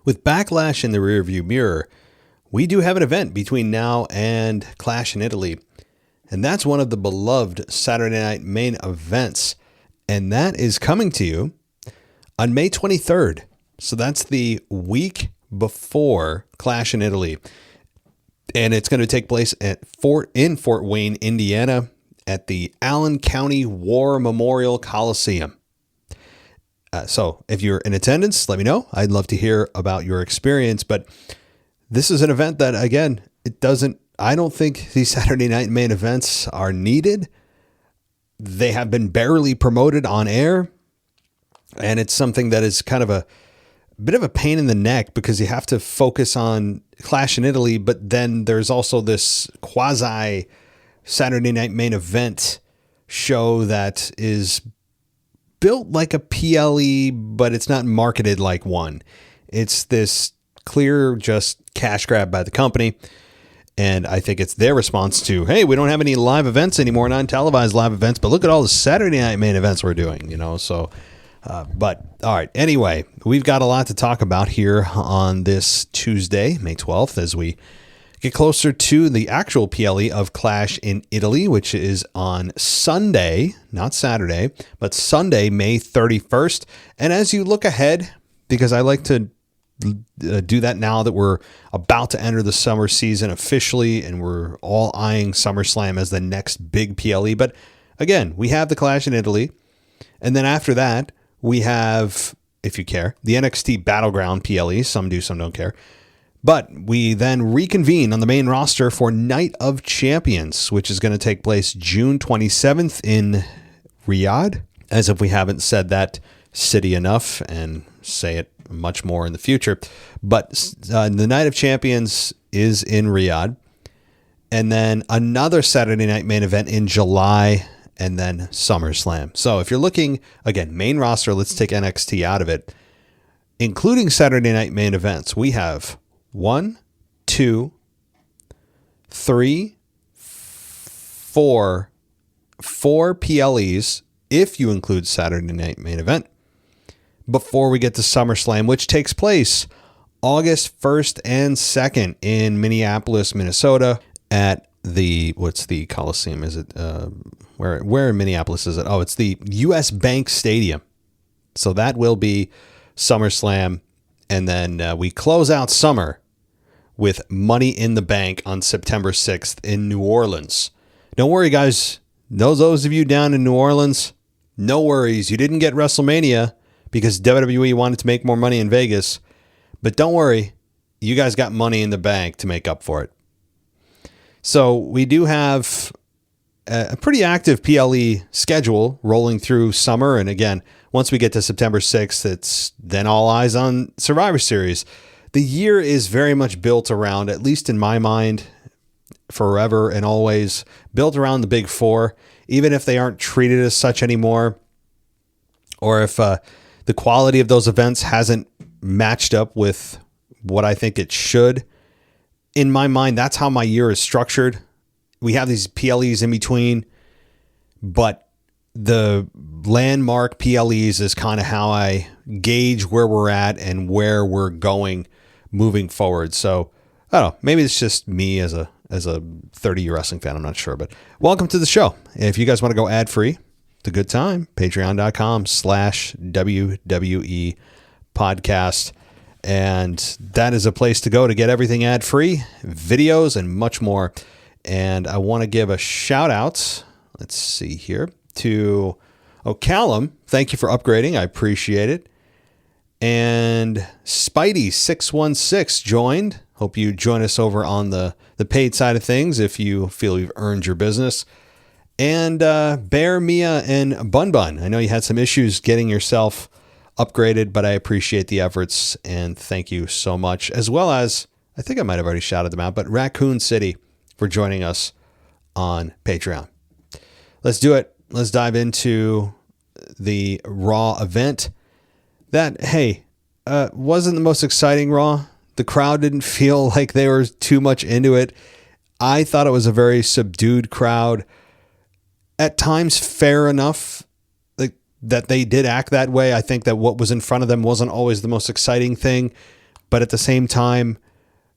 With Backlash in the rearview mirror, we do have an event between now and Clash in Italy. And that's one of the beloved Saturday night main events. And that is coming to you on May 23rd. So that's the week before Clash in Italy. And it's going to take place at Fort Wayne, Indiana, at the Allen County War Memorial Coliseum. So if you're in attendance, let me know. I'd love to hear about your experience. But this is an event that, again, I don't think these Saturday night main events are needed. They have been barely promoted on air. And it's something that is kind of a bit of a pain in the neck because you have to focus on Clash in Italy. But then there's also this quasi Saturday night main event show that is built like a PLE, but it's not marketed like one. It's this clear, just cash grab by the company. And I think it's their response to, hey, we don't have any live events anymore, non-televised live events, but look at all the Saturday night main events we're doing, so, but all right. Anyway, we've got a lot to talk about here on this Tuesday, May 12th, as we get closer to the actual PLE of Clash in Italy, which is on Sunday, not Saturday, but Sunday, May 31st. And as you look ahead, because I like to do that now that we're about to enter the summer season officially, and we're all eyeing SummerSlam as the next big PLE. But again, we have the Clash in Italy. And then after that, we have, if you care, the NXT Battleground PLE. Some do, some don't care. But we then reconvene on the main roster for Night of Champions, which is going to take place June 27th in Riyadh, as if we haven't said that city enough and say it much more in the future. But the Night of Champions is in Riyadh. And then another Saturday night main event in July, and then SummerSlam. So if you're looking, again, main roster, let's take NXT out of it, including Saturday night main events, we have 1, 2, 3, 4 PLEs, if you include Saturday night main event, before we get to SummerSlam, which takes place August 1st and 2nd in Minneapolis, Minnesota, at what's the Coliseum? Is it, where in Minneapolis is it? Oh, it's the US Bank Stadium. So that will be SummerSlam. And then we close out summer with Money in the Bank on September 6th in New Orleans. Don't worry, guys. Those of you down in New Orleans, no worries. You didn't get WrestleMania because WWE wanted to make more money in Vegas. But don't worry. You guys got Money in the Bank to make up for it. So we do have a pretty active PLE schedule rolling through summer. And again, once we get to September 6th, it's then all eyes on Survivor Series. The year is very much built around, at least in my mind, forever and always, built around the big four, even if they aren't treated as such anymore, or if the quality of those events hasn't matched up with what I think it should. In my mind, that's how my year is structured. We have these PLEs in between, but the landmark PLEs is kind of how I gauge where we're at and where we're going moving forward. So I don't know, maybe it's just me as a 30-year wrestling fan. I'm not sure, but welcome to the show. If you guys want to go ad free, it's a good time. Patreon.com/WWE podcast. And that is a place to go to get everything ad free, videos and much more. And I want to give a shout out. Let's see here. To Callum, thank you for upgrading. I appreciate it. And Spidey616 joined. Hope you join us over on the paid side of things if you feel you've earned your business. And Bear, Mia, and Bun Bun. I know you had some issues getting yourself upgraded, but I appreciate the efforts and thank you so much. As well as, I think I might have already shouted them out, but Raccoon City for joining us on Patreon. Let's do it. Let's dive into the Raw event that, hey, wasn't the most exciting Raw. The crowd didn't feel like they were too much into it. I thought it was a very subdued crowd. At times, fair enough that they did act that way. I think that what was in front of them wasn't always the most exciting thing. But at the same time,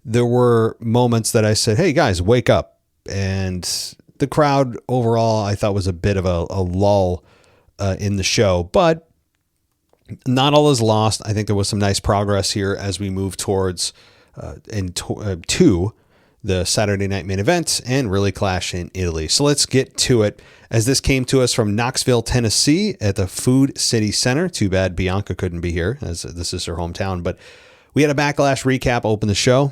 there were moments that I said, hey guys, wake up. And the crowd overall, I thought was a bit of a lull in the show, but not all is lost. I think there was some nice progress here as we move towards to the Saturday night main event and really Clash in Italy. So let's get to it, as this came to us from Knoxville, Tennessee at the Food City Center. Too bad Bianca couldn't be here, as this is her hometown, but we had a Backlash recap open the show,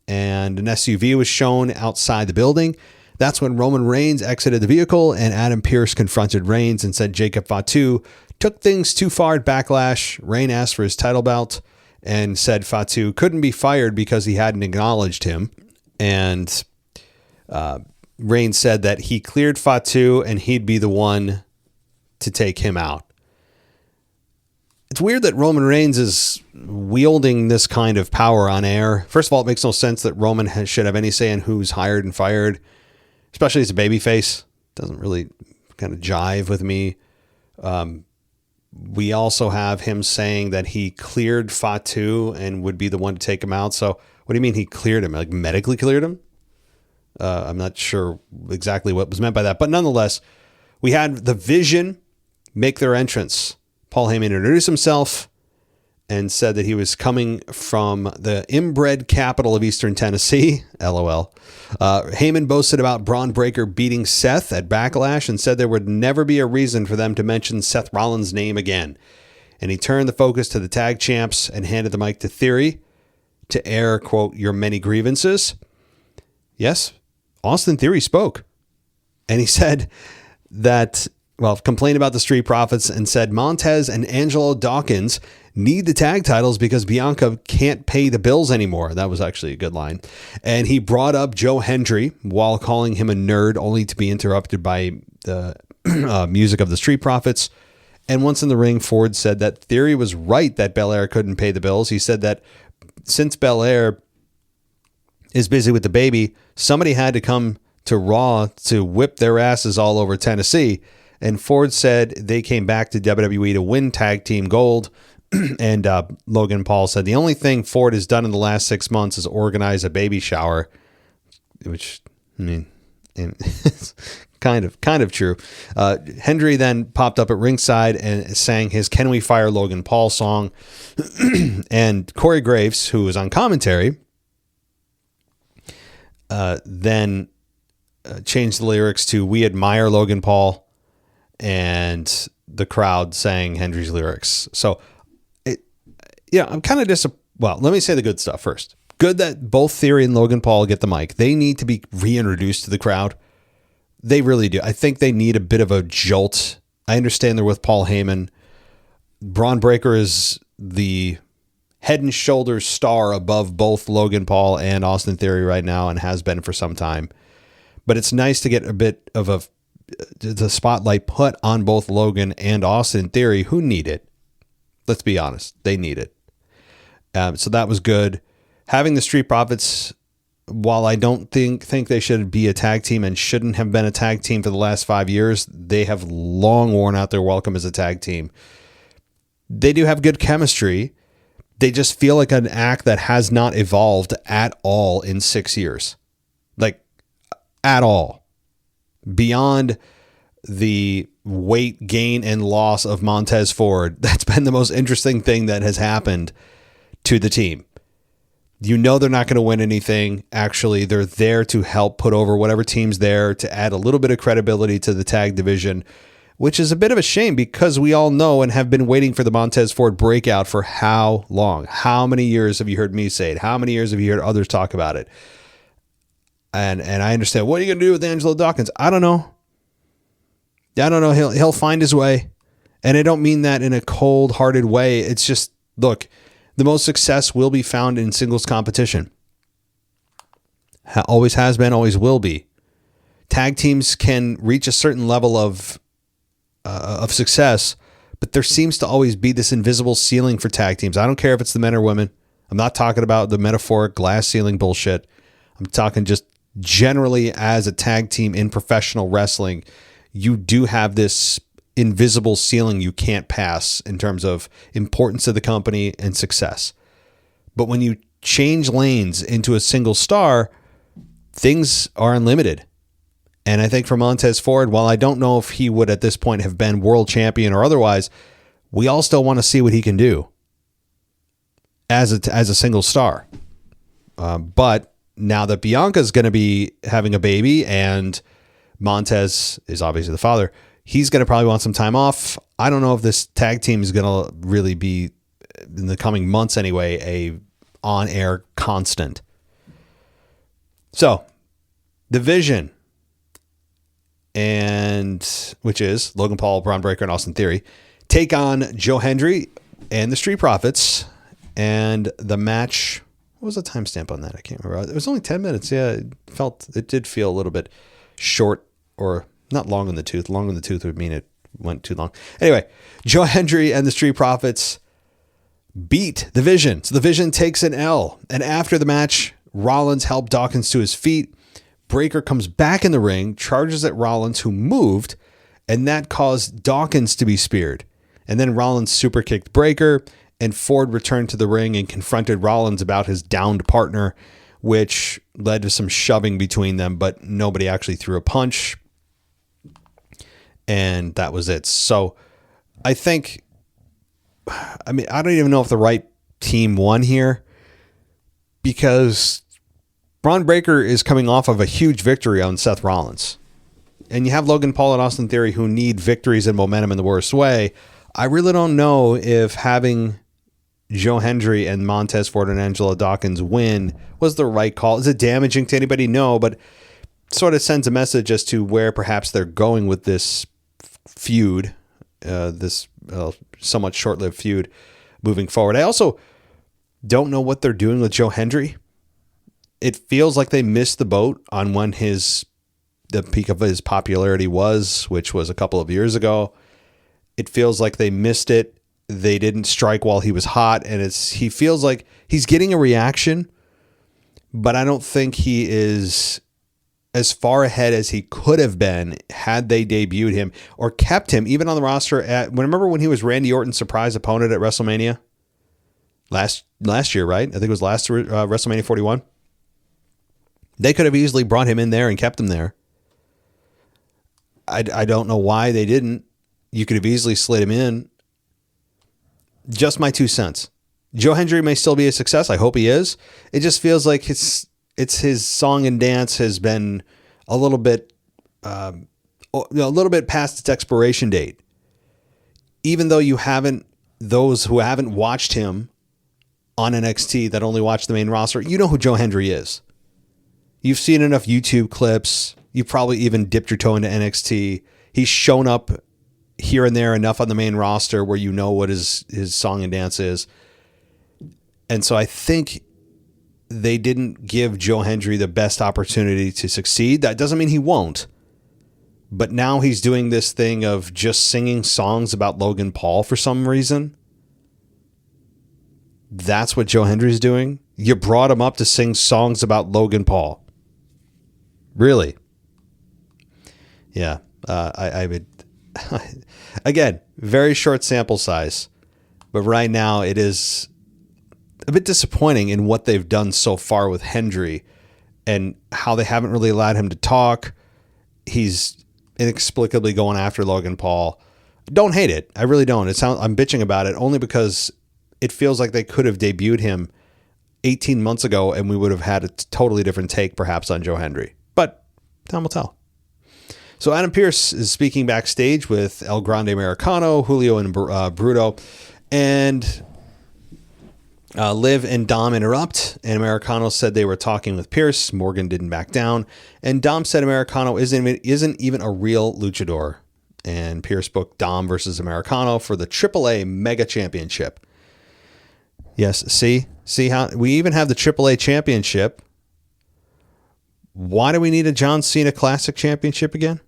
and an SUV was shown outside the building. That's when Roman Reigns exited the vehicle and Adam Pearce confronted Reigns and said Jacob Fatu took things too far at Backlash. Reigns asked for his title belt and said Fatu couldn't be fired because he hadn't acknowledged him. And Reigns said that he cleared Fatu and he'd be the one to take him out. It's weird that Roman Reigns is wielding this kind of power on air. First of all, it makes no sense that Roman should have any say in who's hired and fired, especially as a babyface. Doesn't really kind of jive with me. We also have him saying that he cleared Fatu and would be the one to take him out. So what do you mean he cleared him? Like medically cleared him? I'm not sure exactly what was meant by that. But nonetheless, we had the Vision make their entrance. Paul Heyman introduced himself and said that he was coming from the inbred capital of Eastern Tennessee. LOL. Heyman boasted about Braun Breaker beating Seth at Backlash and said there would never be a reason for them to mention Seth Rollins' name again. And he turned the focus to the tag champs and handed the mic to Theory to air, quote, your many grievances. Yes, Austin Theory spoke. And he said that, complained about the Street Profits and said Montez and Angelo Dawkins need the tag titles because Bianca can't pay the bills anymore. That was actually a good line. And he brought up Joe Hendry while calling him a nerd, only to be interrupted by the music of the Street Profits. And once in the ring, Ford said that Theory was right that Belair couldn't pay the bills. He said that since Belair is busy with the baby, somebody had to come to Raw to whip their asses all over Tennessee. And Ford said they came back to WWE to win tag team gold. And Logan Paul said the only thing Ford has done in the last 6 months is organize a baby shower, which, I mean, it's kind of true. Hendry then popped up at ringside and sang his Can We Fire Logan Paul song. And Corey Graves, who was on commentary, then changed the lyrics to We Admire Logan Paul, and the crowd sang Hendry's lyrics. So, I'm kind of disappointed. Well, let me say the good stuff first. Good that both Theory and Logan Paul get the mic. They need to be reintroduced to the crowd. They really do. I think they need a bit of a jolt. I understand they're with Paul Heyman. Braun Breaker is the head and shoulders star above both Logan Paul and Austin Theory right now, and has been for some time. But it's nice to get a bit of the spotlight put on both Logan and Austin Theory, who need it. Let's be honest. They need it. So that was good. Having the Street Profits, while I don't think they should be a tag team and shouldn't have been a tag team for the last 5 years, they have long worn out their welcome as a tag team. They do have good chemistry. They just feel like an act that has not evolved at all in 6 years. Like, at all. Beyond the weight gain and loss of Montez Ford, that's been the most interesting thing that has happened to the team. You know they're not going to win anything. Actually, they're there to help put over whatever team's there, to add a little bit of credibility to the tag division, which is a bit of a shame because we all know and have been waiting for the Montez Ford breakout for how long? How many years have you heard me say it? How many years have you heard others talk about it? And I understand. What are you going to do with Angelo Dawkins? I don't know. He'll find his way. And I don't mean that in a cold-hearted way. It's just, look, the most success will be found in singles competition. Always has been, always will be. Tag teams can reach a certain level of success, but there seems to always be this invisible ceiling for tag teams. I don't care if it's the men or women. I'm not talking about the metaphoric glass ceiling bullshit. I'm talking just generally as a tag team in professional wrestling, you do have this invisible ceiling you can't pass in terms of importance of the company and success. But when you change lanes into a single star, things are unlimited. And I think for Montez Ford, while I don't know if he would at this point have been world champion or otherwise, we all still want to see what he can do as a single star. But now that Bianca's going to be having a baby and Montez is obviously the father, he's going to probably want some time off. I don't know if this tag team is going to really be, in the coming months anyway, a on-air constant. So, the Vision, and which is Logan Paul, Braun Breaker, and Austin Theory, take on Joe Hendry and the Street Profits. And the match, what was the timestamp on that? I can't remember. It was only 10 minutes. Yeah, it did feel a little bit short, or not long in the tooth. Long in the tooth would mean it went too long. Anyway, Joe Hendry and the Street Profits beat the Vision. So the Vision takes an L. And after the match, Rollins helped Dawkins to his feet. Breaker comes back in the ring, charges at Rollins, who moved, and that caused Dawkins to be speared. And then Rollins super kicked Breaker, and Ford returned to the ring and confronted Rollins about his downed partner, which led to some shoving between them, but nobody actually threw a punch. And that was it. So I think, I don't even know if the right team won here, because Braun Breaker is coming off of a huge victory on Seth Rollins. And you have Logan Paul and Austin Theory who need victories and momentum in the worst way. I really don't know if having Joe Hendry and Montez Ford and Angelo Dawkins win was the right call. Is it damaging to anybody? No, but sort of sends a message as to where perhaps they're going with this feud, this somewhat short-lived feud moving forward. I also don't know what they're doing with Joe Hendry. It feels like they missed the boat on when the peak of his popularity was, which was a couple of years ago. It feels like they missed it. They didn't strike while he was hot, and he feels like he's getting a reaction, but I don't think he is as far ahead as he could have been had they debuted him or kept him even on the roster remember when he was Randy Orton's surprise opponent at WrestleMania last year, right? I think it was last WrestleMania 41. They could have easily brought him in there and kept him there. I don't know why they didn't. You could have easily slid him in. Just my 2 cents. Joe Hendry may still be a success. I hope he is. It just feels like his song and dance has been a little bit past its expiration date. Even though those who haven't watched him on NXT that only watch the main roster, you know who Joe Hendry is. You've seen enough YouTube clips. You probably even dipped your toe into NXT. He's shown up here and there enough on the main roster where you know what his song and dance is. And so I think they didn't give Joe Hendry the best opportunity to succeed. That doesn't mean he won't. But now he's doing this thing of just singing songs about Logan Paul for some reason. That's what Joe Hendry's doing. You brought him up to sing songs about Logan Paul. Really? Yeah. I would, again, very short sample size, but right now it is a bit disappointing in what they've done so far with Hendry and how they haven't really allowed him to talk. He's inexplicably going after Logan Paul. Don't hate it. I really don't. I'm bitching about it only because it feels like they could have debuted him 18 months ago and we would have had a totally different take perhaps on Joe Hendry. But time will tell. So Adam Pearce is speaking backstage with El Grande Americano, Julio, and Bruto. And Liv and Dom interrupt. And Americano said they were talking with Pearce. Morgan didn't back down. And Dom said Americano isn't even a real luchador. And Pearce booked Dom versus Americano for the AAA Mega Championship. Yes, see how we even have the AAA Championship. Why do we need a John Cena Classic Championship again?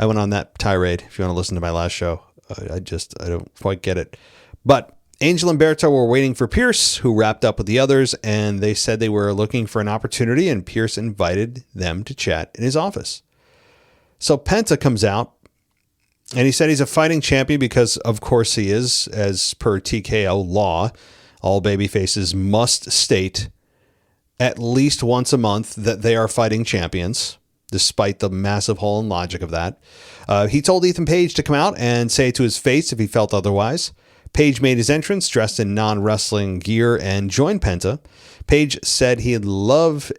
I went on that tirade. If you want to listen to my last show, I don't quite get it. But Angel and Berto were waiting for Pearce, who wrapped up with the others, and they said they were looking for an opportunity, and Pearce invited them to chat in his office. So Penta comes out, and he said he's a fighting champion because, of course, he is, as per TKO law. All babyfaces must state at least once a month that they are fighting champions, despite the massive hole in logic of that. He told Ethan Page to come out and say it to his face if he felt otherwise. Page made his entrance dressed in non-wrestling gear and joined Penta. Page said he'd love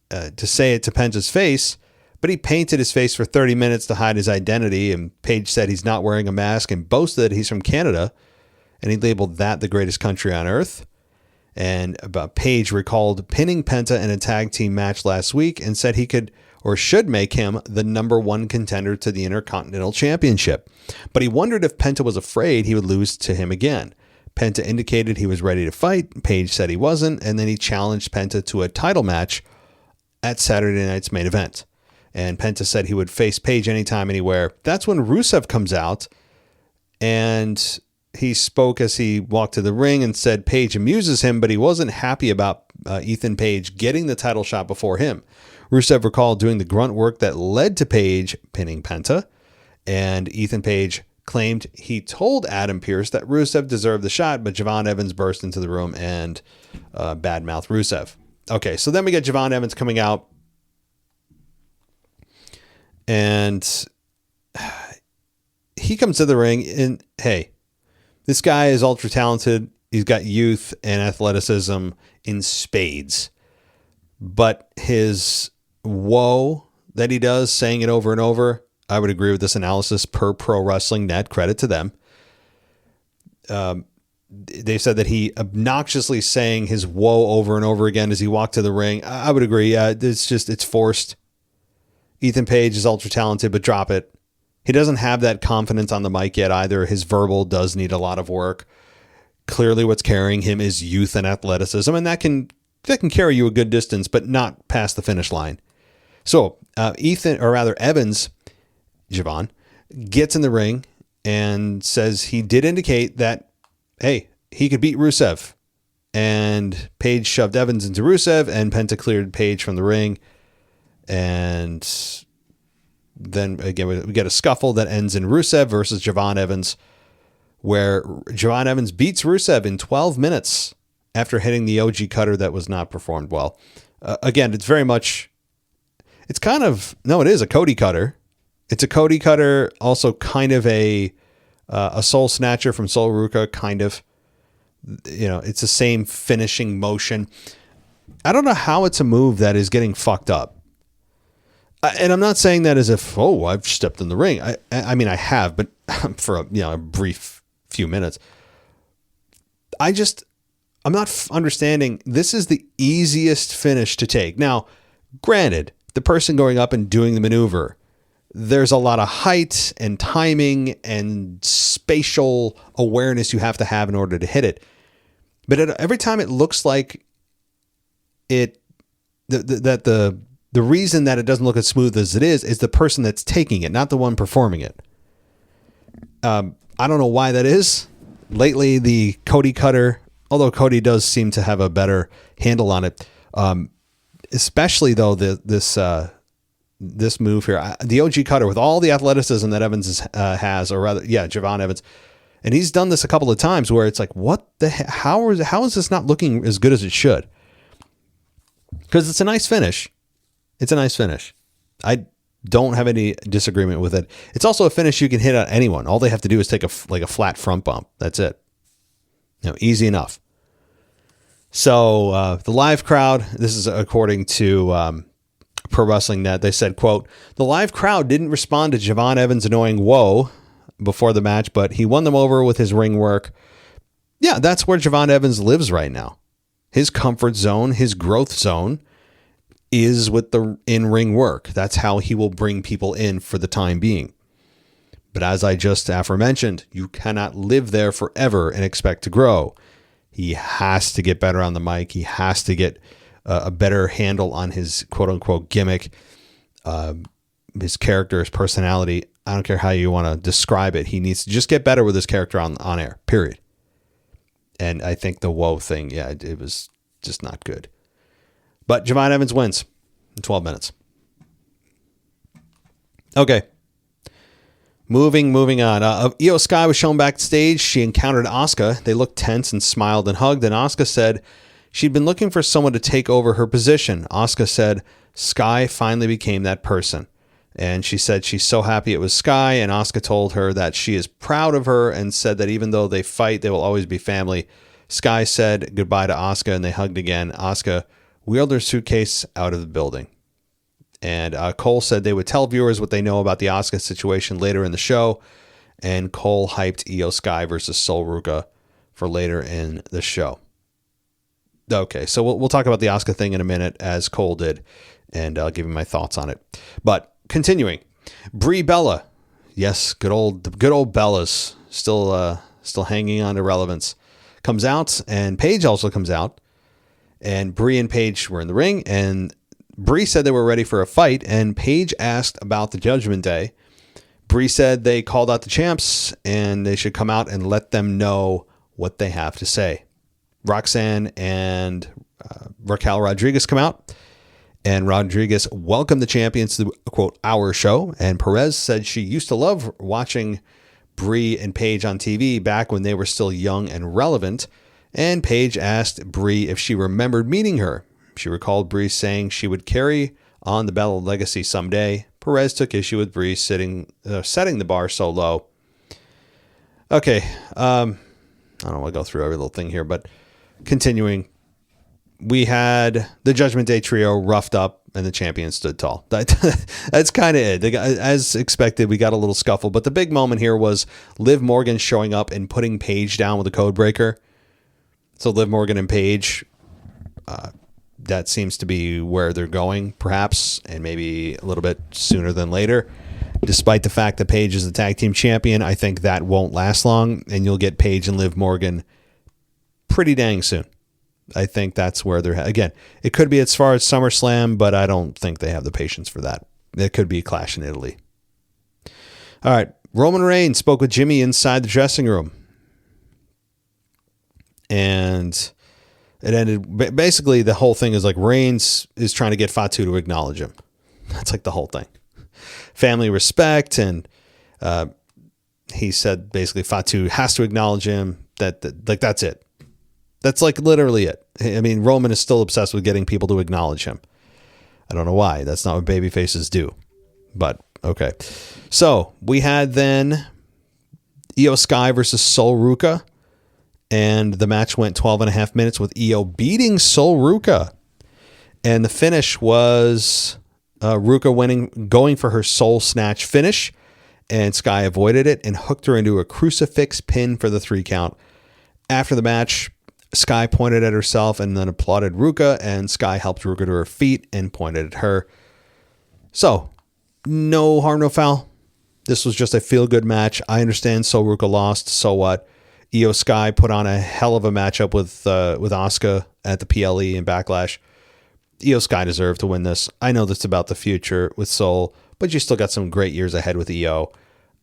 to say it to Penta's face, but he painted his face for 30 minutes to hide his identity, and Page said he's not wearing a mask and boasted that he's from Canada, and he labeled that the greatest country on earth. And Page recalled pinning Penta in a tag team match last week and said he could or should make him the number one contender to the Intercontinental Championship. But he wondered if Penta was afraid he would lose to him again. Penta indicated he was ready to fight. Page said he wasn't, and then he challenged Penta to a title match at Saturday night's main event. And Penta said he would face Page anytime, anywhere. That's when Rusev comes out, and he spoke as he walked to the ring and said Page amuses him, but he wasn't happy about Ethan Page getting the title shot before him. Rusev recalled doing the grunt work that led to Page pinning Penta, and Ethan Page claimed he told Adam Pearce that Rusev deserved the shot, but Javon Evans burst into the room and badmouthed Rusev. Okay, so then we get Javon Evans coming out, and he comes to the ring, and hey, this guy is ultra talented. He's got youth and athleticism in spades. But his whoa that he does, saying it over and over, I would agree with this analysis per Pro Wrestling Net. Credit to them. They said that he obnoxiously sang his whoa over and over again as he walked to the ring. I would agree. It's forced. Ethan Page is ultra talented, but drop it. He doesn't have that confidence on the mic yet either. His verbal does need a lot of work. Clearly what's carrying him is youth and athleticism, and that can carry you a good distance, but not past the finish line. So Evans, Javon, gets in the ring and says he did indicate that, hey, he could beat Rusev. And Page shoved Evans into Rusev, and Penta cleared Page from the ring. And then again, we get a scuffle that ends in Rusev versus Javon Evans, where Javon Evans beats Rusev in 12 minutes after hitting the OG cutter that was not performed well. Again, it is a Cody cutter. It's a Cody cutter, also kind of a soul snatcher from Sol Ruka, kind of. It's the same finishing motion. I don't know how it's a move that is getting fucked up. And I'm not saying that as if, I've stepped in the ring. I mean, I have, but for a brief few minutes. I'm not understanding. This is the easiest finish to take. Now, granted, the person going up and doing the maneuver, there's a lot of height and timing and spatial awareness you have to have in order to hit it. But every time it looks like the reason that it doesn't look as smooth as it is the person that's taking it, not the one performing it. I don't know why that is. Lately, the Cody cutter, although Cody does seem to have a better handle on it, especially though this move here, the OG cutter with all the athleticism that Evans has, or rather, Javon Evans, and he's done this a couple of times where it's like, what the heck? How is this not looking as good as it should? Because it's a nice finish. It's a nice finish. I don't have any disagreement with it. It's also a finish you can hit on anyone. All they have to do is take a flat front bump. That's it. Easy enough. So the live crowd, this is according to Pro Wrestling Net, they said, quote, "The live crowd didn't respond to Javon Evans' annoying whoa before the match, but he won them over with his ring work." Yeah, that's where Javon Evans lives right now. His comfort zone, his growth zone is with the in-ring work. That's how he will bring people in for the time being. But as I just aforementioned, you cannot live there forever and expect to grow. He has to get better on the mic. He has to get a better handle on his quote-unquote gimmick, his character, his personality. I don't care how you want to describe it. He needs to just get better with his character on air, period. And I think the whoa thing, it was just not good. But Javon Evans wins in 12 minutes. Okay. Moving on. Io Sky was shown backstage. She encountered Asuka. They looked tense and smiled and hugged. And Asuka said she'd been looking for someone to take over her position. Asuka said Sky finally became that person. And she said she's so happy it was Sky. And Asuka told her that she is proud of her and said that even though they fight, they will always be family. Sky said goodbye to Asuka and they hugged again. Asuka wheeled her suitcase out of the building. And Cole said they would tell viewers what they know about the Asuka situation later in the show. And Cole hyped Io Sky versus Sol Ruca for later in the show. Okay, so we'll talk about the Asuka thing in a minute, as Cole did, and I'll give you my thoughts on it. But continuing, Brie Bella, yes, good old Bellas, still hanging on to relevance, comes out, and Paige also comes out, and Brie and Paige were in the ring, and Brie said they were ready for a fight, and Paige asked about the Judgment Day. Brie said they called out the champs, and they should come out and let them know what they have to say. Roxanne and Raquel Rodriguez come out, and Rodriguez welcomed the champions to, quote, our show, and Perez said she used to love watching Brie and Paige on TV back when they were still young and relevant, and Paige asked Brie if she remembered meeting her. She recalled Brie saying she would carry on the Bella legacy someday. Perez took issue with Brie setting the bar so low. Okay, I don't want to go through every little thing here, but continuing, we had the Judgment Day trio roughed up, and the champions stood tall. That's kind of it. As expected, we got a little scuffle, but the big moment here was Liv Morgan showing up and putting Paige down with a code breaker. So Liv Morgan and Paige, that seems to be where they're going, perhaps, and maybe a little bit sooner than later. Despite the fact that Paige is the tag team champion, I think that won't last long, and you'll get Paige and Liv Morgan pretty dang soon. I think that's where they're again. It could be as far as SummerSlam, but I don't think they have the patience for that. It could be Clash in Italy. All right, Roman Reigns spoke with Jimmy inside the dressing room, and it ended, basically the whole thing is like Reigns is trying to get Fatu to acknowledge him. That's like the whole thing. Family respect, and he said basically Fatu has to acknowledge him. Like that's it. That's like literally it. I mean, Roman is still obsessed with getting people to acknowledge him. I don't know why. That's not what babyfaces do. But okay. So we had then Io Sky versus Sol Ruca. And the match went 12 and a half minutes with Io beating Sol Ruca. And the finish was Ruca going for her soul snatch finish. And Sky avoided it and hooked her into a crucifix pin for the 3 count. After the match, Sky pointed at herself and then applauded Ruca. And Sky helped Ruca to her feet and pointed at her. So, no harm, no foul. This was just a feel-good match. I understand Sol Ruca lost. So what? Io Sky put on a hell of a matchup with Asuka at the PLE and Backlash. Io Sky deserved to win this. I know that's about the future with Sol, but you still got some great years ahead with Io.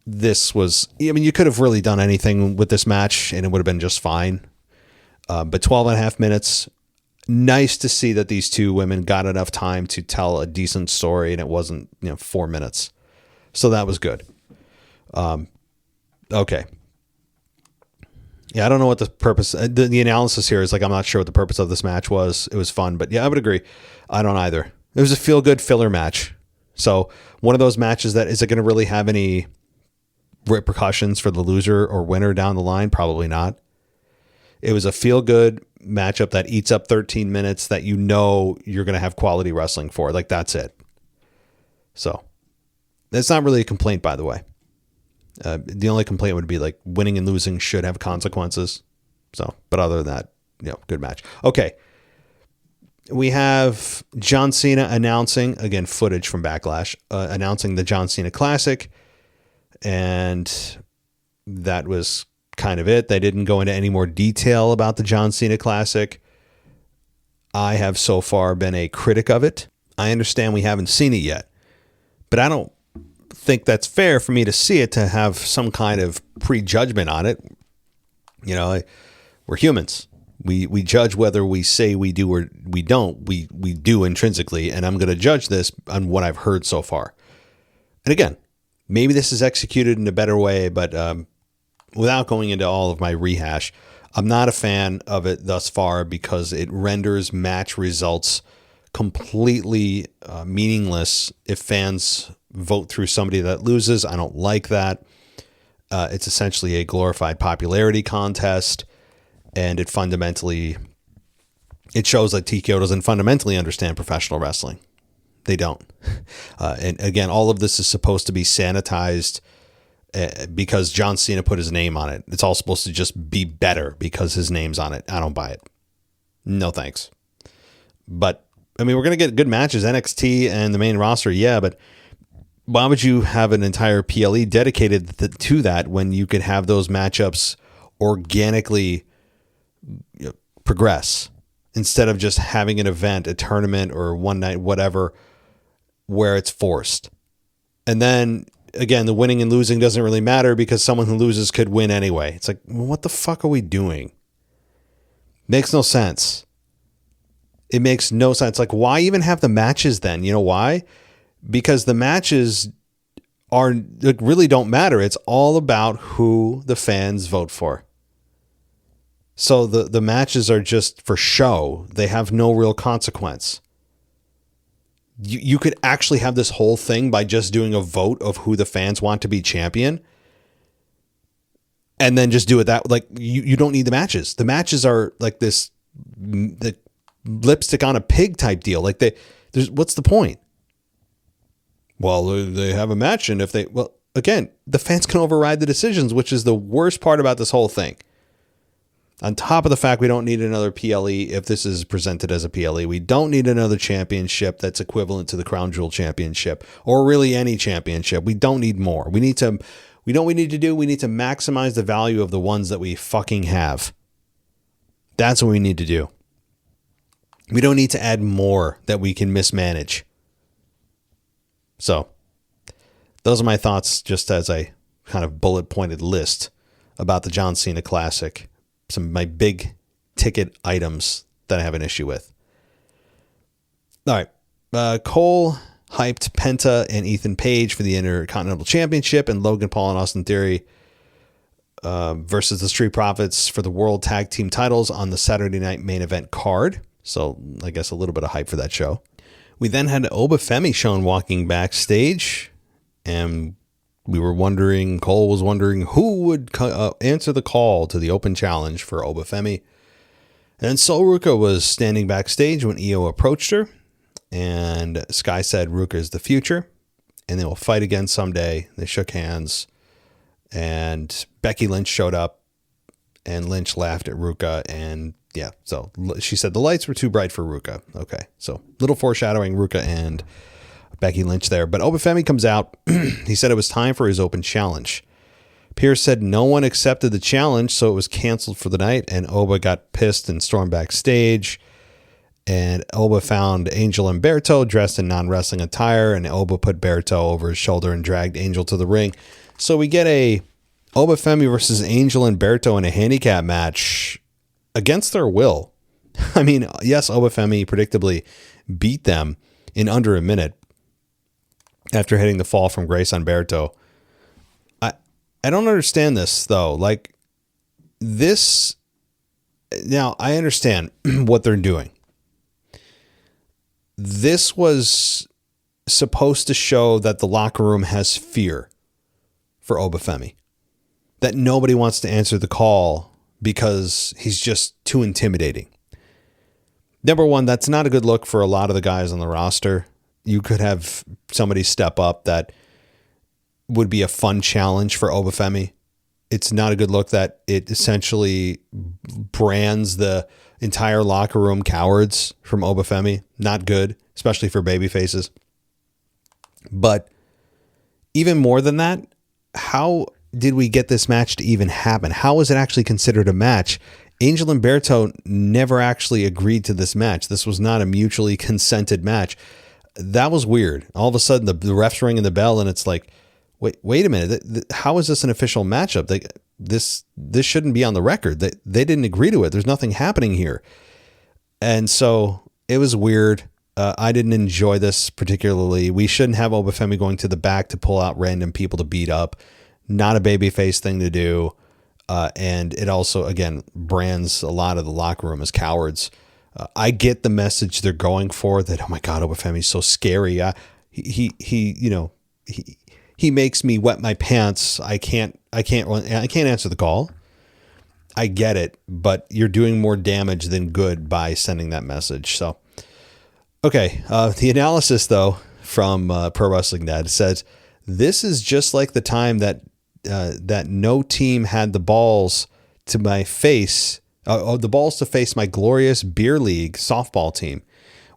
This was, I mean, you could have really done anything with this match and it would have been just fine. But 12 and a half minutes, nice to see that these two women got enough time to tell a decent story and it wasn't, 4 minutes. So that was good. Okay. Yeah, I don't know what the purpose, the analysis here is like, I'm not sure what the purpose of this match was. It was fun, but yeah, I would agree. I don't either. It was a feel-good filler match. So one of those matches that, is it going to really have any repercussions for the loser or winner down the line? Probably not. It was a feel-good matchup that eats up 13 minutes that you're going to have quality wrestling for. Like, that's it. So that's not really a complaint, by the way. The only complaint would be like winning and losing should have consequences. So, but other than that, good match. Okay. We have John Cena announcing, again, footage from Backlash, announcing the John Cena Classic. And that was kind of it. They didn't go into any more detail about the John Cena Classic. I have so far been a critic of it. I understand we haven't seen it yet, but I don't think that's fair for me to see it to have some kind of prejudgment on it. We're humans. We judge whether we say we do or we don't. We do intrinsically, and I'm going to judge this on what I've heard so far. And again, Maybe this is executed in a better way, but without going into all of my rehash, I'm not a fan of it thus far because it renders match results completely meaningless if fans vote through somebody that loses. I don't like that. It's essentially a glorified popularity contest, and it shows that TKO doesn't fundamentally understand professional wrestling. They don't. And again, all of this is supposed to be sanitized because John Cena put his name on it. It's all supposed to just be better because his name's on it. I don't buy it. No thanks. But I mean, we're going to get good matches, NXT and the main roster. Yeah, but why would you have an entire PLE dedicated to that when you could have those matchups organically progress instead of just having an event, a tournament or one night, whatever, where it's forced? And then again, the winning and losing doesn't really matter because someone who loses could win anyway. It's like, well, what the fuck are we doing? Makes no sense. It makes no sense. Like, why even have the matches then? You know why? Because the matches really don't matter. It's all about who the fans vote for. So the matches are just for show. They have no real consequence. You could actually have this whole thing by just doing a vote of who the fans want to be champion. And then just do it that, like, you don't need the matches. The matches are like this, the lipstick on a pig type deal. Like what's the point? Well, they have a match, and again, the fans can override the decisions, which is the worst part about this whole thing. On top of the fact we don't need another PLE if this is presented as a PLE. We don't need another championship that's equivalent to the Crown Jewel Championship or really any championship. We don't need more. We know what we need to do? We need to maximize the value of the ones that we fucking have. That's what we need to do. We don't need to add more that we can mismanage. So those are my thoughts just as a kind of bullet pointed list about the John Cena Classic. Some of my big ticket items that I have an issue with. All right. Cole hyped Penta and Ethan Page for the Intercontinental Championship, and Logan Paul and Austin Theory versus the Street Profits for the World Tag Team titles on the Saturday Night Main Event card. So I guess a little bit of hype for that show. We then had Oba Femi shown walking backstage, and Cole was wondering who would answer the call to the open challenge for Oba Femi. And Sol Ruka was standing backstage when Io approached her, and Sky said Ruka is the future, and they will fight again someday. They shook hands, and Becky Lynch showed up, and Lynch laughed at Ruka, and yeah, so she said the lights were too bright for Ruka. Okay, so little foreshadowing Ruka and Becky Lynch there. But Oba Femi comes out. He said it was time for his open challenge. Pierce said no one accepted the challenge, so it was canceled for the night, and Oba got pissed and stormed backstage. And Oba found Angel and Berto dressed in non-wrestling attire, and Oba put Berto over his shoulder and dragged Angel to the ring. So we get a Oba Femi versus Angel and Berto in a handicap match against their will. I mean, yes, Oba Femi predictably beat them in under a minute after hitting the fall from grace on Berto. I don't understand this, though. Like, this... Now, I understand what they're doing. This was supposed to show that the locker room has fear for Oba Femi. That nobody wants to answer the call because he's just too intimidating. Number one, that's not a good look for a lot of the guys on the roster. You could have somebody step up that would be a fun challenge for Oba Femi. It's not a good look that it essentially brands the entire locker room cowards from Oba Femi. Not good, especially for baby faces. But even more than that, how did we get this match to even happen? How was it actually considered a match? Angel and Berto never actually agreed to this match. This was not a mutually consented match. That was weird. All of a sudden, the ref's ringing the bell, and it's like, wait a minute. How is this an official matchup? This shouldn't be on the record. They didn't agree to it. There's nothing happening here. And so it was weird. I didn't enjoy this particularly. We shouldn't have Obafemi going to the back to pull out random people to beat up. Not a babyface thing to do. And it also, again, brands a lot of the locker room as cowards. I get the message they're going for that. Oh my God, Obafemi's so scary. He makes me wet my pants. I can't answer the call. I get it, but you're doing more damage than good by sending that message. So, okay. The analysis though from Pro Wrestling Dad says this is just like the time that no team had the balls to face my glorious beer league softball team.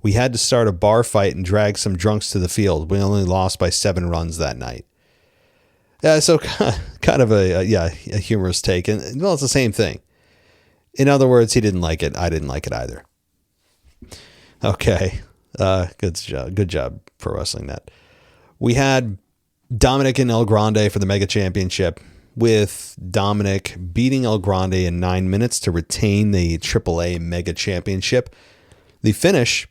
We had to start a bar fight and drag some drunks to the field. We only lost by 7 runs that night. Yeah, so kind of a humorous take. And well, it's the same thing. In other words, he didn't like it. I didn't like it either. Okay. Good job, Pro Wrestling Net. We had Dominic and El Grande for the Mega Championship, with Dominic beating El Grande in 9 minutes to retain the AAA Mega Championship. The finish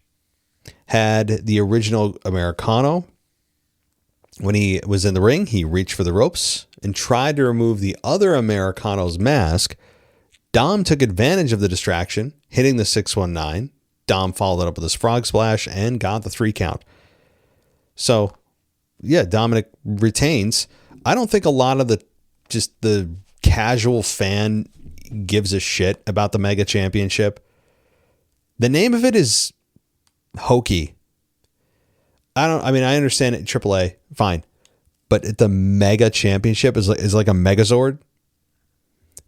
had the original Americano. When he was in the ring, he reached for the ropes and tried to remove the other Americano's mask. Dom took advantage of the distraction, hitting the 619. Dom followed it up with his frog splash and got the 3 count. So, yeah, Dominic retains. I don't think a lot of the casual fan gives a shit about the Mega Championship. The name of it is hokey. I understand it, AAA, fine. But the Mega Championship is like a Megazord.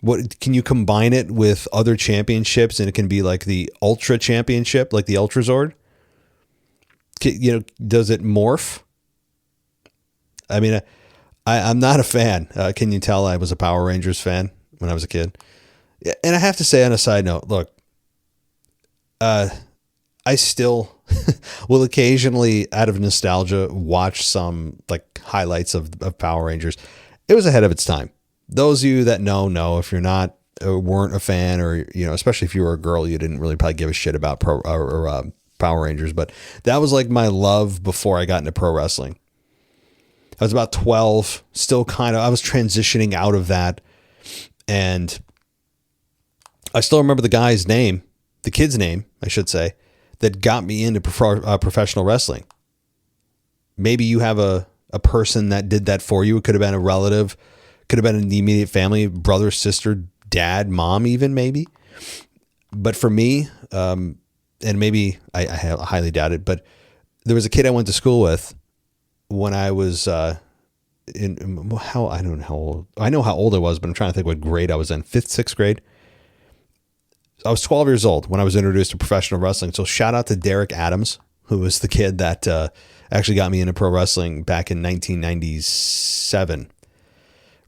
What can you combine it with other championships and it can be like the Ultra Championship, like the Ultrazord? Does it morph? I mean, I'm not a fan. Can you tell I was a Power Rangers fan when I was a kid? And I have to say on a side note, look, I still will occasionally, out of nostalgia, watch some like highlights of Power Rangers. It was ahead of its time. Those of you that know. If you're not, weren't a fan, or especially if you were a girl, you didn't really probably give a shit about Power Rangers. But that was like my love before I got into pro wrestling. I was about 12, still I was transitioning out of that, and I still remember the kid's name, I should say, that got me into professional wrestling. Maybe you have a person that did that for you. It could have been a relative, could have been in the immediate family, brother, sister, dad, mom, even maybe. But for me, and maybe I highly doubt it, but there was a kid I went to school with when I was I don't know how old. I know how old I was, but I'm trying to think what grade I was in. 5th, 6th grade. I was 12 years old when I was introduced to professional wrestling. So shout out to Derek Adams, who was the kid that actually got me into pro wrestling back in 1997,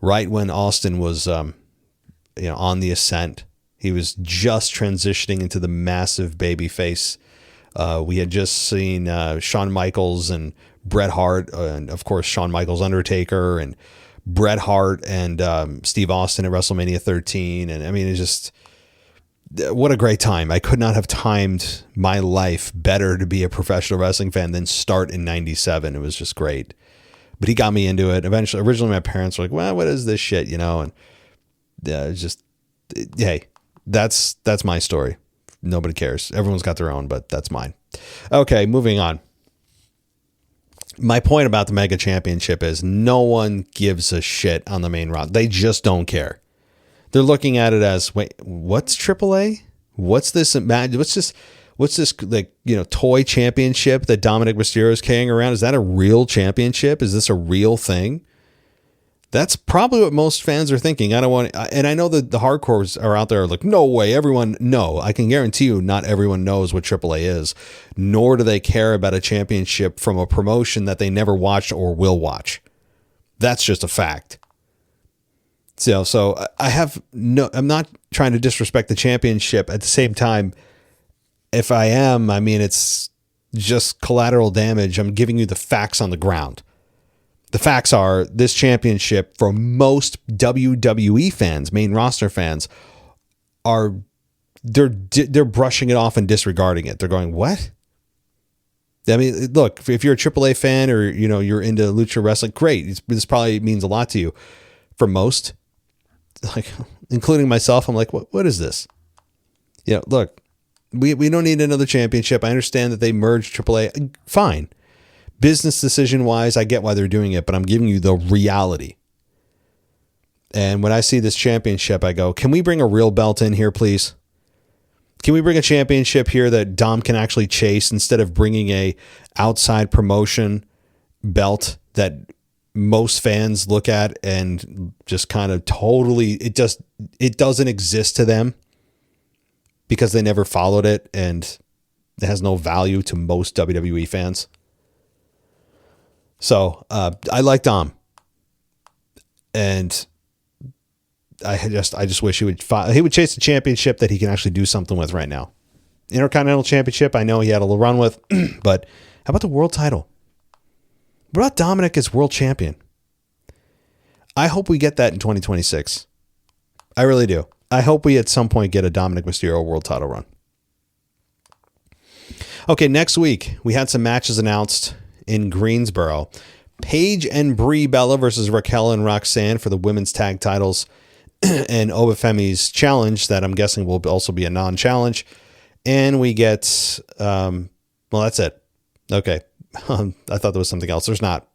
right when Austin was on the ascent. He was just transitioning into the massive baby face. We had just seen Shawn Michaels and Bret Hart, and of course Shawn Michaels Undertaker, and Bret Hart and Steve Austin at WrestleMania 13. And I mean, it's just, what a great time. I could not have timed my life better to be a professional wrestling fan than start in 97. It was just great. But he got me into it. Originally my parents were like, well, what is this shit? And it's just, hey, that's my story. Nobody cares. Everyone's got their own, but that's mine. Okay, moving on. My point about the Mega Championship is no one gives a shit on the main roster. They just don't care. They're looking at it as, wait, what's AAA? What's this? What's this like, toy championship that Dominic Mysterio is carrying around? Is that a real championship? Is this a real thing? That's probably what most fans are thinking. And I know that the hardcores are out there like, no way, I can guarantee you not everyone knows what AAA is, nor do they care about a championship from a promotion that they never watched or will watch. That's just a fact. So I'm not trying to disrespect the championship. At the same time, if I am, it's just collateral damage. I'm giving you the facts on the ground. The facts are this championship for most WWE fans, main roster fans, they're brushing it off and disregarding it. They're going, what? I mean, look, if you're a AAA fan or, you're into lucha wrestling, great. This probably means a lot to you. For most, like, including myself, I'm like, what is this? Look, we don't need another championship. I understand that they merged AAA. Fine. Business decision wise, I get why they're doing it, but I'm giving you the reality. And when I see this championship, I go, can we bring a real belt in here, please? Can we bring a championship here that Dom can actually chase instead of bringing a outside promotion belt that most fans look at and just kind of totally, it doesn't exist to them because they never followed it and it has no value to most WWE fans. So I like Dom, and I just wish he would chase a championship that he can actually do something with right now. Intercontinental Championship, I know he had a little run with, but how about the world title? What about Dominic as world champion? I hope we get that in 2026. I really do. I hope we at some point get a Dominic Mysterio world title run. Okay, next week we had some matches announced in Greensboro. Paige and Brie Bella versus Raquel and Roxanne for the women's tag titles. And Femi's challenge that I'm guessing will also be a non-challenge. And we get, that's it. Okay. I thought there was something else. There's not.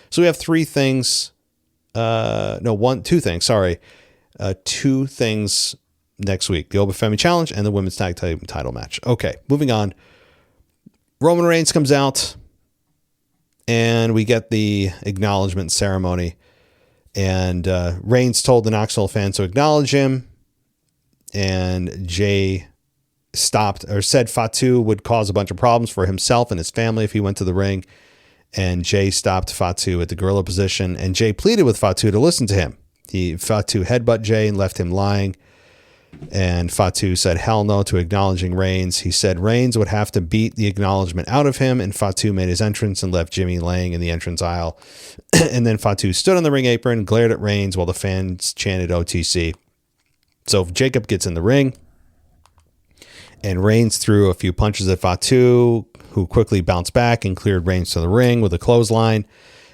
So we have two things. Sorry. Two things next week. The Femi challenge and the women's tag team title match. Okay. Moving on. Roman Reigns comes out and we get the acknowledgement ceremony. And Reigns told the Knoxville fans to acknowledge him. And Jay said Fatu would cause a bunch of problems for himself and his family if he went to the ring. And Jay stopped Fatu at the gorilla position. And Jay pleaded with Fatu to listen to him. Fatu headbutt Jay and left him lying. And Fatu said hell no to acknowledging Reigns. He said Reigns would have to beat the acknowledgement out of him, and Fatu made his entrance and left Jimmy laying in the entrance aisle. And then Fatu stood on the ring apron, glared at Reigns while the fans chanted OTC. So Jacob gets in the ring, and Reigns threw a few punches at Fatu, who quickly bounced back and cleared Reigns to the ring with a clothesline.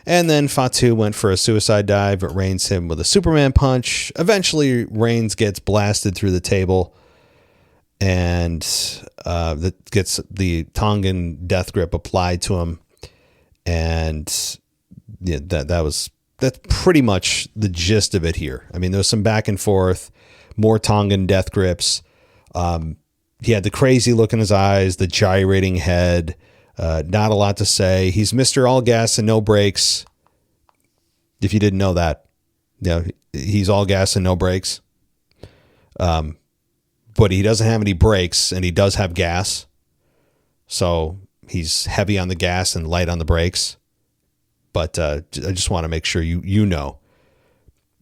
And then Fatu went for a suicide dive, but Reigns hit him with a Superman punch. Eventually, Reigns gets blasted through the table and that gets the Tongan death grip applied to him. And yeah, that's pretty much the gist of it here. I mean, there's some back and forth, more Tongan death grips. He had the crazy look in his eyes, the gyrating head. Not a lot to say. He's Mr. All Gas and No Brakes. If you didn't know that, he's all gas and no brakes. But he doesn't have any brakes, and he does have gas. So he's heavy on the gas and light on the brakes. But I just want to make sure you know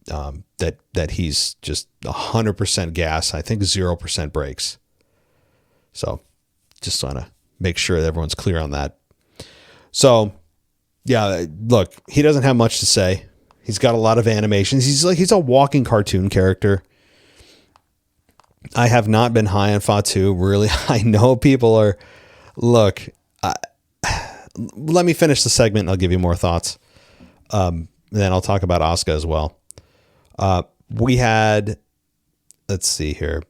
that he's just 100% gas. I think 0% brakes. So just want to make sure that everyone's clear on that. So, yeah, look, he doesn't have much to say. He's got a lot of animations. He's a walking cartoon character. I have not been high on Fatu. Really, I know people are. Look, let me finish the segment and I'll give you more thoughts. Then I'll talk about Asuka as well. We had, let's see here.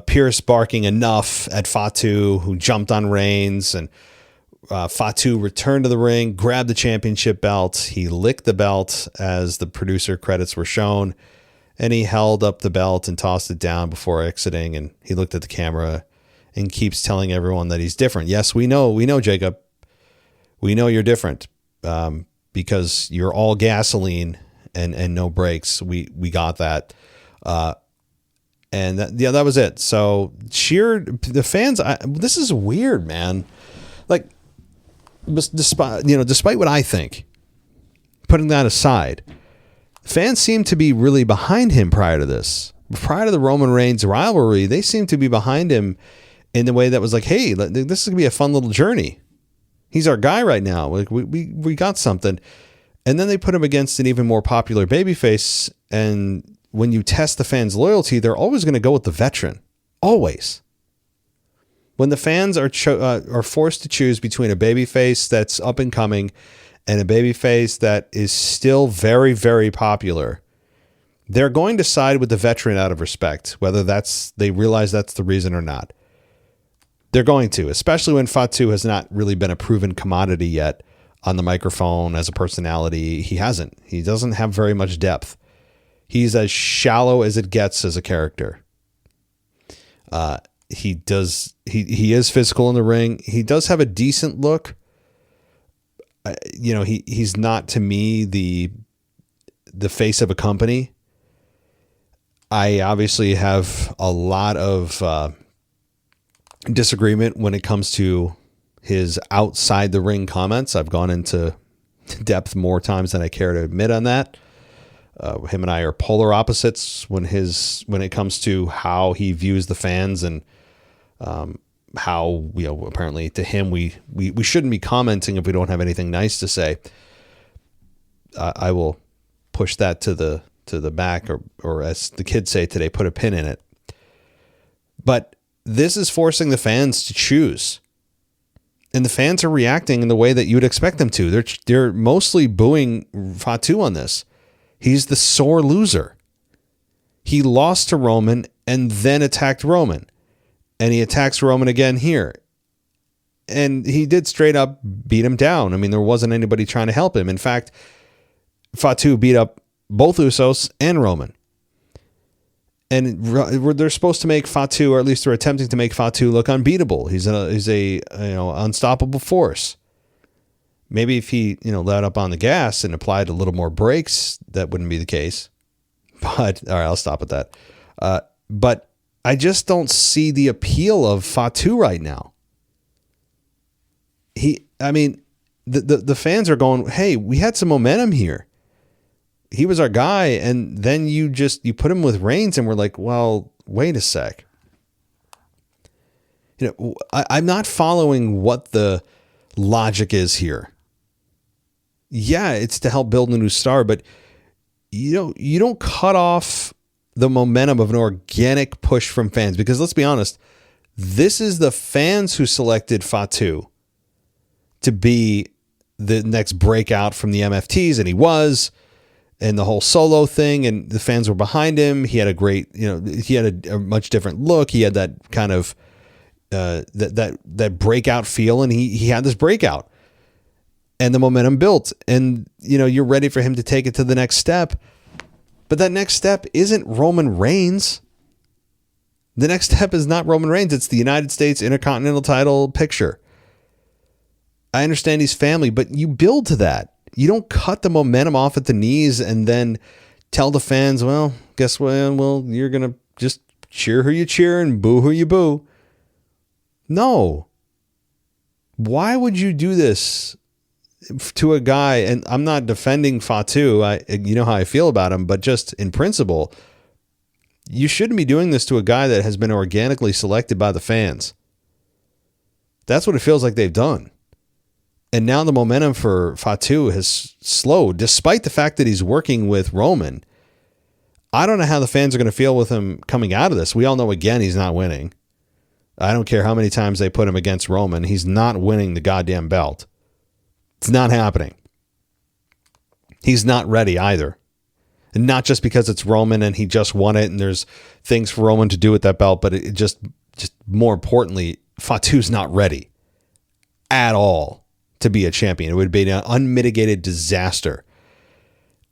Pierce barking enough at Fatu, who jumped on Reigns, and Fatu returned to the ring, grabbed the championship belt. He licked the belt as the producer credits were shown, and he held up the belt and tossed it down before exiting. And he looked at the camera and keeps telling everyone that he's different. Yes, we know, Jacob. We know you're different because you're all gasoline and no brakes. We got that. And that was it. So the fans, this is weird, man. Like, despite what I think, putting that aside, fans seem to be really behind him prior to this. Prior to the Roman Reigns rivalry, they seem to be behind him in the way that was like, hey, this is going to be a fun little journey. He's our guy right now. Like we got something. And then they put him against an even more popular babyface, and when you test the fans' loyalty, they're always going to go with the veteran. Always. When the fans are forced to choose between a babyface that's up and coming and a babyface that is still very, very popular, they're going to side with the veteran out of respect, whether they realize that's the reason or not. They're going to, especially when Fatu has not really been a proven commodity yet on the microphone as a personality. He hasn't. He doesn't have very much depth. He's as shallow as it gets as a character. He is physical in the ring. He does have a decent look. He's not, to me, the face of a company. I obviously have a lot of disagreement when it comes to his outside the ring comments. I've gone into depth more times than I care to admit on that. Him and I are polar opposites when it comes to how he views the fans and how, apparently to him, we shouldn't be commenting if we don't have anything nice to say. I will push that to the back, or as the kids say today, put a pin in it. But this is forcing the fans to choose. And the fans are reacting in the way that you would expect them to. They're mostly booing Fatu on this. He's the sore loser. He lost to Roman and then attacked Roman. And he attacks Roman again here. And he did straight up beat him down. I mean, there wasn't anybody trying to help him. In fact, Fatu beat up both Usos and Roman. And they're supposed to make Fatu, or at least they're attempting to make Fatu look unbeatable. He's a unstoppable force. Maybe if he let up on the gas and applied a little more brakes, that wouldn't be the case. But all right, I'll stop at that. But I just don't see the appeal of Fatu right now. The fans are going, hey, we had some momentum here. He was our guy, and then you put him with Reigns, and we're like, well, wait a sec. I'm not following what the logic is here. Yeah, it's to help build a new star, but you don't cut off the momentum of an organic push from fans, because let's be honest, this is the fans who selected Fatu to be the next breakout from the MFTs, and he was. And the whole solo thing, and the fans were behind him. He had a great, he had a much different look. He had that kind of that breakout feel, and he had this breakout, and the momentum built, and you're ready for him to take it to the next step. But that next step isn't Roman Reigns. The next step is not Roman Reigns. It's the United States Intercontinental title picture. I understand he's family, but you build to that. You don't cut the momentum off at the knees and then tell the fans, well, guess what? Well, you're going to just cheer who you cheer and boo who you boo. No. Why would you do this to a guy? And I'm not defending Fatu. You know how I feel about him, but just in principle, you shouldn't be doing this to a guy that has been organically selected by the fans. That's what it feels like they've done. And now the momentum for Fatu has slowed, despite the fact that he's working with Roman. I don't know how the fans are going to feel with him coming out of this. We all know, again, he's not winning. I don't care how many times they put him against Roman. He's not winning the goddamn belt. It's not happening. He's not ready either. And not just because it's Roman and he just won it and there's things for Roman to do with that belt, but it just more importantly, Fatu's not ready at all to be a champion. It would be an unmitigated disaster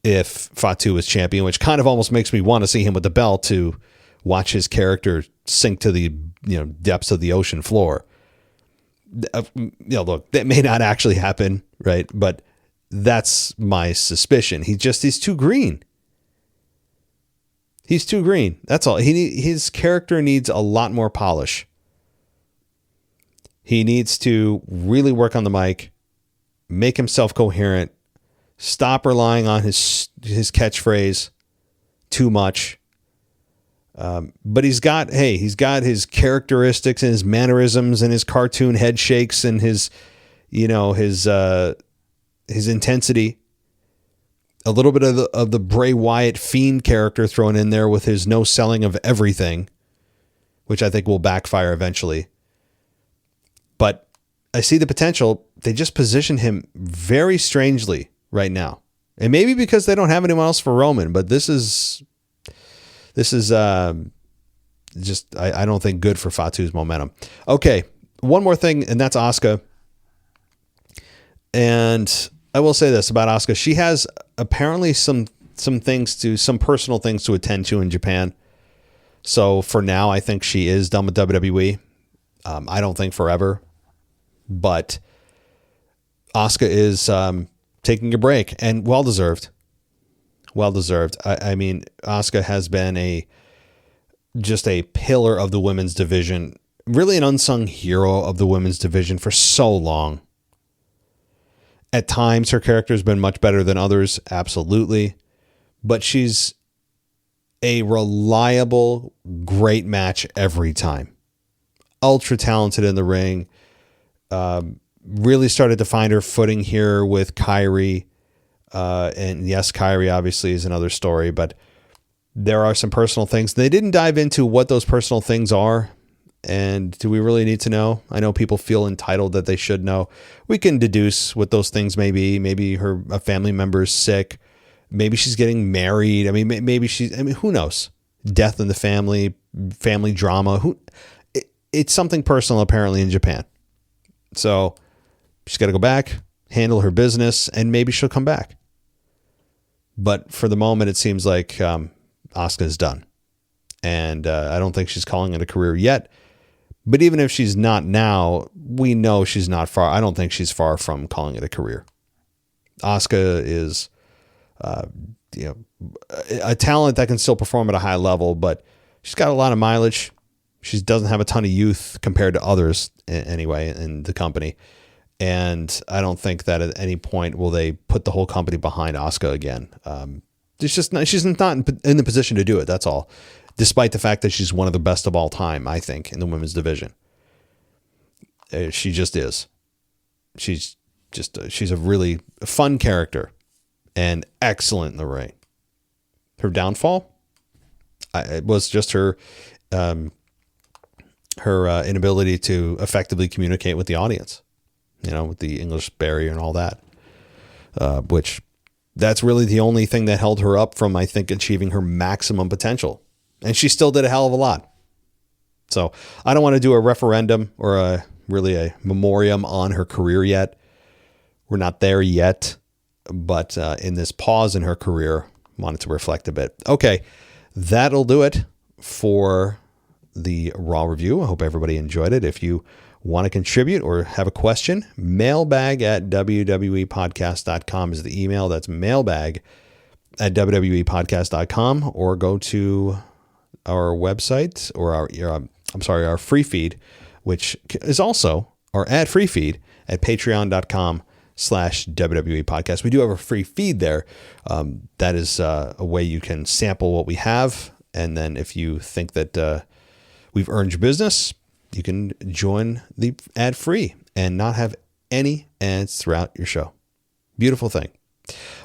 if Fatu was champion, which kind of almost makes me want to see him with the belt to watch his character sink to the depths of the ocean floor. Look, that may not actually happen, right? But that's my suspicion. He's too green. He's too green. That's all. His character needs a lot more polish. He needs to really work on the mic, make himself coherent, stop relying on his catchphrase too much. But he's got his characteristics and his mannerisms and his cartoon head shakes and his intensity. A little bit of the Bray Wyatt Fiend character thrown in there with his no selling of everything, which I think will backfire eventually. But I see the potential. They just position him very strangely right now. And maybe because they don't have anyone else for Roman, but this is just, I don't think good for Fatu's momentum. Okay. One more thing, and that's Asuka. And I will say this about Asuka. She has apparently some personal things to attend to in Japan. So for now, I think she is done with WWE. I don't think forever, but Asuka is taking a break, and well-deserved. Well-deserved. I mean, Asuka has been just a pillar of the women's division, really an unsung hero of the women's division for so long. At times, her character has been much better than others, absolutely. But she's a reliable, great match every time. Ultra talented in the ring. Really started to find her footing here with Kairi. And yes, Kairi obviously is another story, but there are some personal things. They didn't dive into what those personal things are. And do we really need to know? I know people feel entitled that they should know. We can deduce what those things may be. Maybe a family member is sick. Maybe she's getting married. I mean, who knows? Death in the family drama. It's something personal apparently in Japan. So she's got to go back, handle her business, and maybe she'll come back. But for the moment, it seems like Asuka is done. And I don't think she's calling it a career yet. But even if she's not now, we know she's not far. I don't think she's far from calling it a career. Asuka is, a talent that can still perform at a high level, but she's got a lot of mileage. She doesn't have a ton of youth compared to others anyway in the company. And I don't think that at any point will they put the whole company behind Asuka again. She's not in the position to do it. That's all. Despite the fact that she's one of the best of all time, I think, in the women's division. She just is. She's a really fun character and excellent in the ring. Her downfall, it was just her inability to effectively communicate with the audience, with the English barrier and all that, which that's really the only thing that held her up from, I think, achieving her maximum potential. And she still did a hell of a lot. So I don't want to do a referendum or a memoriam on her career yet. We're not there yet. But in this pause in her career, wanted to reflect a bit. Okay, that'll do it for the Raw review. I hope everybody enjoyed it. If you want to contribute or have a question, mailbag@wwepodcast.com is the email. That's mailbag@wwepodcast.com, or go to our website or our free feed, which is also our ad-free feed at patreon.com/WWE podcast. We do have a free feed there. That is a way you can sample what we have. And then if you think that we've earned your business, you can join the ad-free and not have any ads throughout your show. Beautiful thing.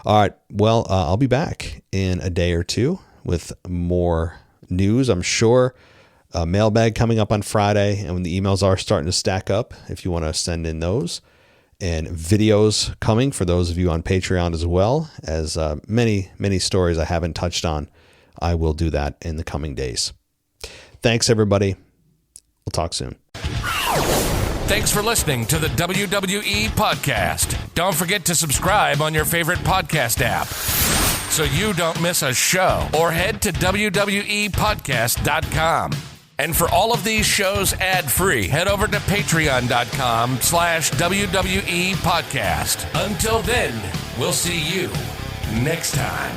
All right. Well, I'll be back in a day or two with more news, I'm sure. Mailbag coming up on Friday, and when the emails are starting to stack up, if you want to send in those, and videos coming for those of you on Patreon, as well as many stories I haven't touched on. I will do that in the coming days. Thanks, everybody. We'll talk soon. Thanks for listening to the WWE Podcast. Don't forget to subscribe on your favorite podcast app so you don't miss a show, or head to wwepodcast.com. And for all of these shows ad-free, head over to patreon.com/WWE Podcast. Until then, we'll see you next time.